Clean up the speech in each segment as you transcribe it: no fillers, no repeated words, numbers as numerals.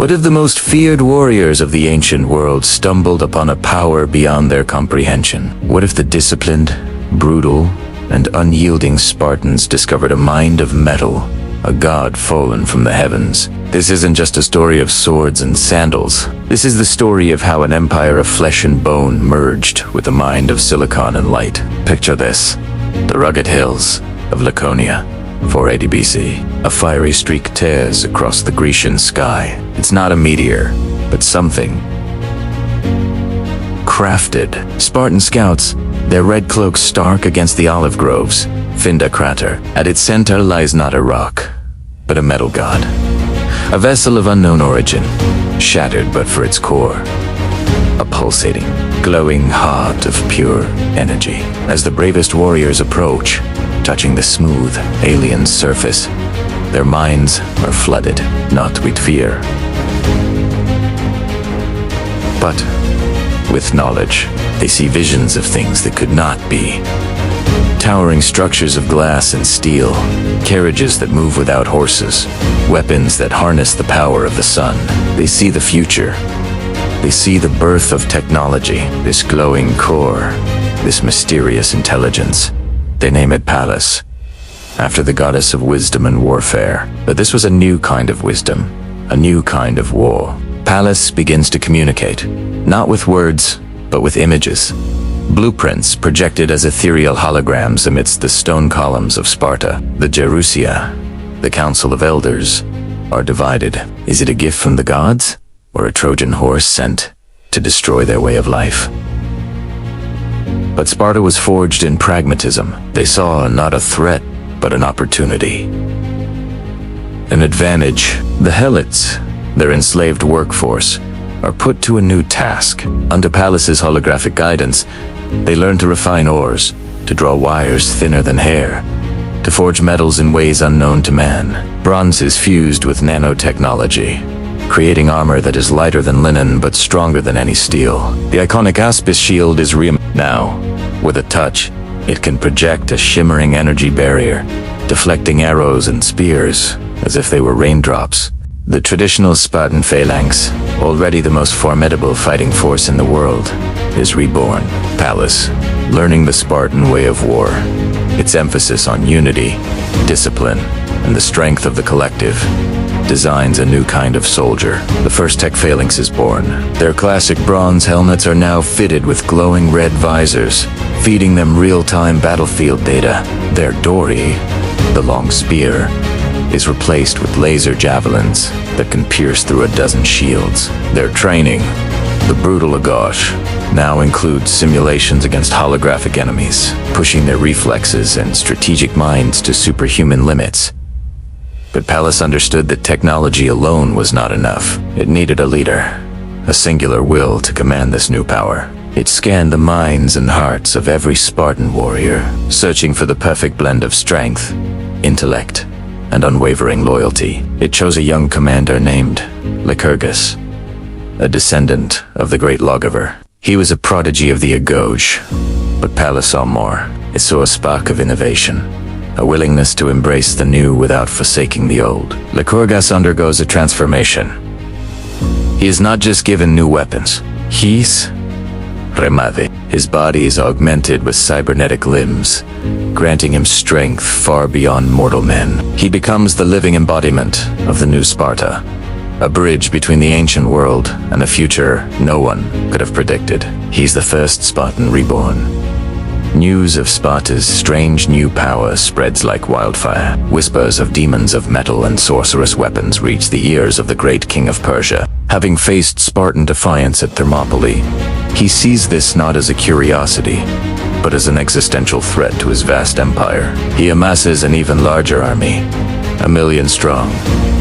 What if the most feared warriors of the ancient world stumbled upon a power beyond their comprehension? What if the disciplined, brutal, and unyielding Spartans discovered a mind of metal, a god fallen from the heavens? This isn't just a story of swords and sandals. This is the story of how an empire of flesh and bone merged with a mind of silicon and light. Picture this: the rugged hills of Laconia, 480 BC. A fiery streak tears across the Grecian sky. It's not a meteor, but something crafted. Spartan scouts, their red cloaks stark against the olive groves. Finda crater. At its center lies not a rock, but a metal god. A vessel of unknown origin, shattered but for its core. A pulsating, glowing heart of pure energy. As the bravest warriors approach, touching the smooth, alien surface, their minds are flooded, not with fear, but with knowledge. They see visions of things that could not be. Towering structures of glass and steel, carriages that move without horses, weapons that harness the power of the sun. They see the future. They see the birth of technology, this glowing core, this mysterious intelligence. They name it Pallas, after the goddess of wisdom and warfare. But this was a new kind of wisdom, a new kind of war. Pallas begins to communicate, not with words, but with images. Blueprints projected as ethereal holograms amidst the stone columns of Sparta. The Gerousia, the Council of Elders, are divided. Is it a gift from the gods, or a Trojan horse sent to destroy their way of life? But Sparta was forged in pragmatism. They saw not a threat, but an opportunity. An advantage. The Helots, their enslaved workforce, are put to a new task. Under Pallas's holographic guidance, they learn to refine ores, to draw wires thinner than hair, to forge metals in ways unknown to man. Bronze is fused with nanotechnology, creating armor that is lighter than linen but stronger than any steel. The iconic Aspis shield is now, with a touch, it can project a shimmering energy barrier, deflecting arrows and spears as if they were raindrops. The traditional Spartan phalanx, already the most formidable fighting force in the world, is reborn. Pallas, learning the Spartan way of war, its emphasis on unity, discipline, and the strength of the collective, designs a new kind of soldier. The first tech phalanx is born. Their classic bronze helmets are now fitted with glowing red visors, feeding them real-time battlefield data. Their dory, the long spear, is replaced with laser javelins that can pierce through a dozen shields. Their training, the brutal Agosh, now includes simulations against holographic enemies, pushing their reflexes and strategic minds to superhuman limits. But Pallas understood that technology alone was not enough. It needed a leader, a singular will to command this new power. It scanned the minds and hearts of every Spartan warrior, searching for the perfect blend of strength, intellect, and unwavering loyalty. It chose a young commander named Lycurgus, a descendant of the great lawgiver. He was a prodigy of the Agoge, but Pallas saw more. It saw a spark of innovation, a willingness to embrace the new without forsaking the old. Lycurgus undergoes a transformation. He is not just given new weapons. He's remade. His body is augmented with cybernetic limbs, granting him strength far beyond mortal men. He becomes the living embodiment of the new Sparta, a bridge between the ancient world and a future no one could have predicted. He's the first Spartan reborn. News of Sparta's strange new power spreads like wildfire. Whispers of demons of metal and sorcerous weapons reach the ears of the great king of Persia. Having faced Spartan defiance at Thermopylae, he sees this not as a curiosity, but as an existential threat to his vast empire. He amasses an even larger army, 1 million strong,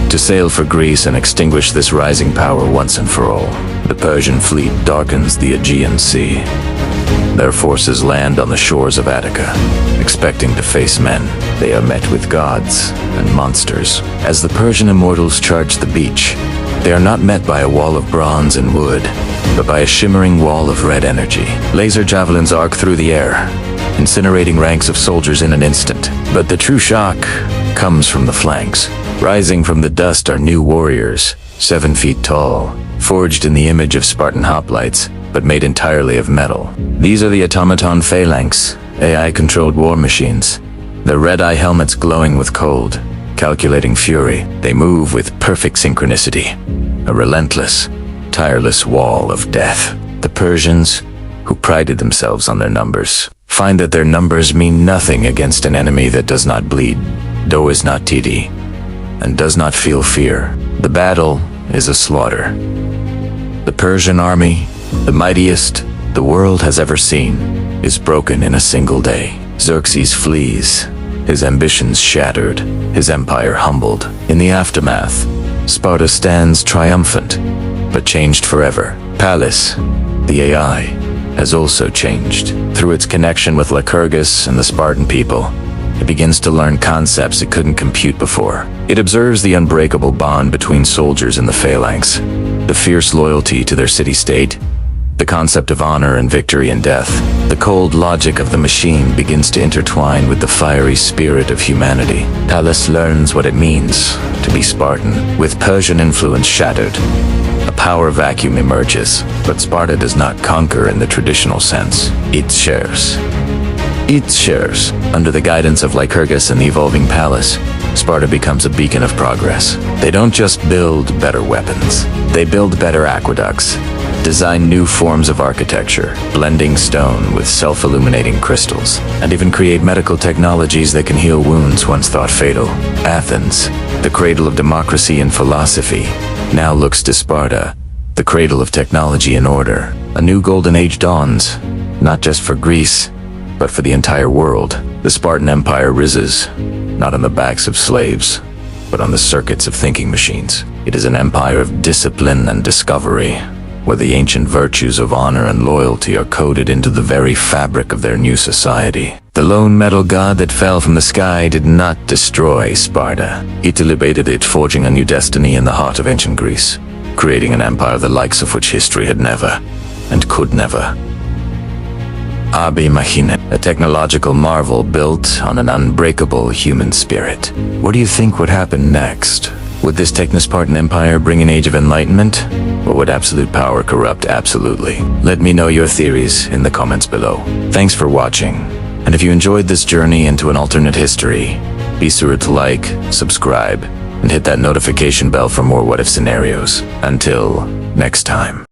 to sail for Greece and extinguish this rising power once and for all. The Persian fleet darkens the Aegean Sea. Their forces land on the shores of Attica, expecting to face men. They are met with gods and monsters. As the Persian immortals charge the beach, they are not met by a wall of bronze and wood, but by a shimmering wall of red energy. Laser javelins arc through the air, incinerating ranks of soldiers in an instant. But the true shock comes from the flanks. Rising from the dust are new warriors, 7 feet tall, forged in the image of Spartan hoplites, but made entirely of metal. These are the automaton phalanx, AI-controlled war machines. Their red-eye helmets glowing with cold, calculating fury. They move with perfect synchronicity. A relentless, tireless wall of death. The Persians, who prided themselves on their numbers, find that their numbers mean nothing against an enemy that does not bleed, is not TD, and does not feel fear. The battle is a slaughter. The Persian army, the mightiest the world has ever seen, is broken in a single day. Xerxes flees, his ambitions shattered, his empire humbled. In the aftermath, Sparta stands triumphant, but changed forever. Pallas, the AI, has also changed. Through its connection with Lycurgus and the Spartan people, it begins to learn concepts it couldn't compute before. It observes the unbreakable bond between soldiers and the phalanx, the fierce loyalty to their city-state, the concept of honor and victory and death. The cold logic of the machine begins to intertwine with the fiery spirit of humanity. Pallas learns what it means to be Spartan. With Persian influence shattered, a power vacuum emerges, but Sparta does not conquer in the traditional sense. It shares. Under the guidance of Lycurgus and the evolving Pallas, Sparta becomes a beacon of progress. They don't just build better weapons. They build better aqueducts, design new forms of architecture, blending stone with self-illuminating crystals, and even create medical technologies that can heal wounds once thought fatal. Athens, the cradle of democracy and philosophy, now looks to Sparta, the cradle of technology and order. A new golden age dawns, not just for Greece, but for the entire world. The Spartan Empire rises, not on the backs of slaves, but on the circuits of thinking machines. It is an empire of discipline and discovery, where the ancient virtues of honor and loyalty are coded into the very fabric of their new society. The lone metal god that fell from the sky did not destroy Sparta. It elevated it, forging a new destiny in the heart of ancient Greece, creating an empire the likes of which history had never, and could never. Abi Machina, a technological marvel built on an unbreakable human spirit. What do you think would happen next? Would this Techno-Spartan empire bring an age of enlightenment? Or would absolute power corrupt absolutely? Let me know your theories in the comments below. Thanks for watching. And if you enjoyed this journey into an alternate history, be sure to like, subscribe, and hit that notification bell for more what-if scenarios. Until next time.